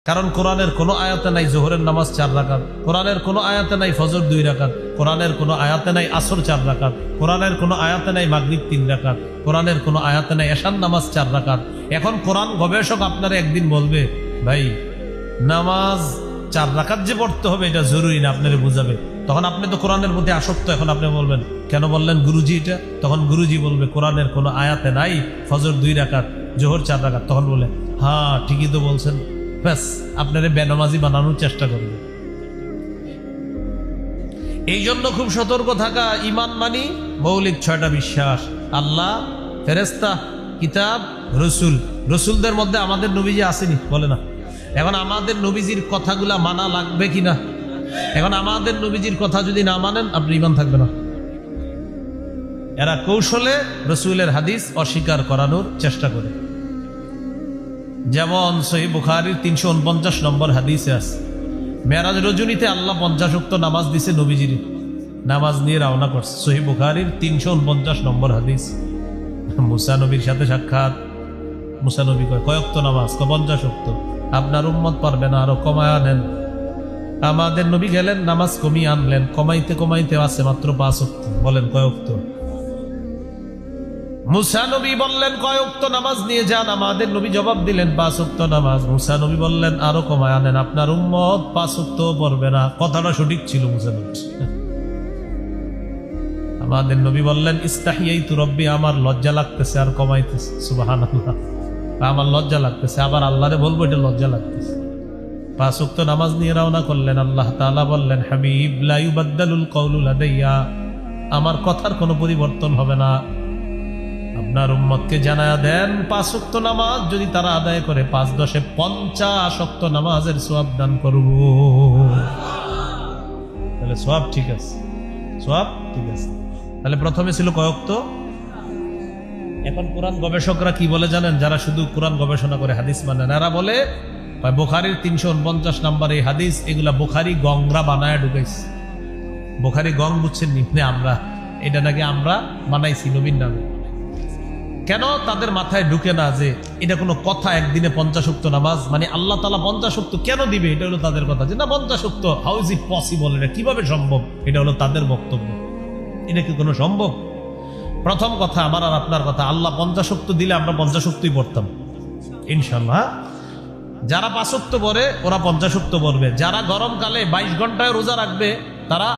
কারণ কোরআনের কোনো আয়াতে নাই জোহরের নামাজ 4 রাকাত, কোরআনের কোনো আয়াতে নাই ফজর 2 রাকাত, কোরআনের কোনো আয়াতে নাই আসর 4 রাকাত, কোরআনের কোনো আয়াতে নাই মাগরিব 3 রাকাত, কোরআনের কোনো আয়াতে নাই এশার নামাজ 4 রাকাত। এখন কোরআন গবেষক আপনারা একদিন বলবে ভাই নামাজ 4 রাকাত যে পড়তে হবে এটা জরুরি না, আপনারা বুঝাবে। তখন আপনি তো কোরআনের প্রতি আসক্ত, এখন আপনি বলবেন কেন বললেন গুরুজি এটা? তখন গুরুজি বলবে কোরআনের কোনো আয়াতে নাই ফজর 2 রাকাত, জোহর 4 রাকাত। তখন বলে হ্যাঁ ঠিকই তো বলছেন, ব্যাস আপনারা বেনামাজি বানানোর চেষ্টা করবে। এই জন্য খুব সতর্ক থাকা। ইমান মানি মৌলিক 6টা বিশ্বাস: আল্লাহ, ফেরেশতা, কিতাব, রসুল। রসুলদের মধ্যে আমাদের নবীজি আসেনি, বলে না? এখন আমাদের নবীজির কথাগুলা মানা লাগবে কিনা? এখন আমাদের নবীজির কথা যদি না মানেন আপনি ইমান থাকবে না। এরা কৌশলে রসুলের হাদিস অস্বীকার করানোর চেষ্টা করে। যেমন সহিহ বুখারীর 349 নম্বর হাদিসে আছে, মেরাজ রজনীতে আল্লাহ 50 ওয়াক্ত নামাজ দিছে নবীজির, নামাজ নিয়ে রওনা করছে। সহিহ বুখারীর 349 নম্বর হাদিস। মুসা নবীর সাথে সাক্ষাৎ। মুসা নবী কয় ওয়াক্ত নামাজ? 50 ওয়াক্ত। আপনার উম্মত পারবে না, আরো কমায় আনেন। আমাদের নবী গেলেন, নামাজ কমিয়ে আনলেন, কমাইতে কমাইতে আছে মাত্র 5 ওয়াক্ত। বলেন কয় ওয়াক্ত? মুসা নবী বললেন কয় ওয়াক্ত নামাজ নিয়ে যান? আমাদের নবী জবাব দিলেন 5 ওয়াক্ত নামাজ। মুসা নবী বললেন আরো কমায় আনেন, আপনার উম্মত 5 ওয়াক্ত পড়বে না। কথাটা সঠিক ছিল মুসা নবী। আমাদের নবী বললেন ইস্তাহিয়াইতু রব্বি, আমার লজ্জা লাগতেছে আর কমাইতেছে। সুবহানাল্লাহ, আমার লজ্জা লাগতেছে, আবার আল্লাহরে বলবো এটা লজ্জা লাগতেছে। 5 ওয়াক্ত নামাজ নিয়ে রওনা করলেন। আল্লাহ তাআলা বললেন হাবিব লা ইউবাদদালুল কওলু লাদাইয়া, আমার কথার কোনো পরিবর্তন হবে না। আপনার উম্মতকে জানায়া দেন 5 ওয়াক্ত নামাজ যদি তারা আদায় করে 5 10 50 ওয়াক্ত নামাজের সওয়াব দান করব। তাহলে সওয়াব ঠিক আছে, সওয়াব ঠিক আছে। তাহলে প্রথমে ছিল কয় ওয়াক্ত? এখন কোরআন গবেষকরা কি বলে জানেন? যারা শুধু কোরআন গবেষণা করে হাদিস মানে না, এরা বলে বুখারীর 349 নম্বর এই হাদিস, এগুলা বুখারী গংরা বানায় ঢুকাইছে। বুখারী গং বুঝছেন নিম্নে আমরা, এটা নাকি আমরা বানাইছি নবীর নামে। কেন তাদের মাথায় ঢুকে না যে এটা কোনো কথা? একদিনে 50 ওয়াক্ত নামাজ মানে আল্লাহ তাআলা 50 ওয়াক্ত কেন দিবে? এটা হলো তাদের কথা, যে না 50 ওয়াক্ত হাউ ইজ ইট পসিবল, এটা কিভাবে সম্ভব? এটা হলো তাদের বক্তব্য। এটা কি কোনো সম্ভব? প্রথম কথা আমার আর আপনার কথা, আল্লাহ 50 ওয়াক্ত দিলে আমরা 50 ওয়াক্তই পড়তাম ইনশাআল্লাহ। যারা 5 ওয়াক্ত পড়ে ওরা 50 ওয়াক্ত পড়বে। যারা গরমকালে 22 ঘন্টায় রোজা রাখবে তারা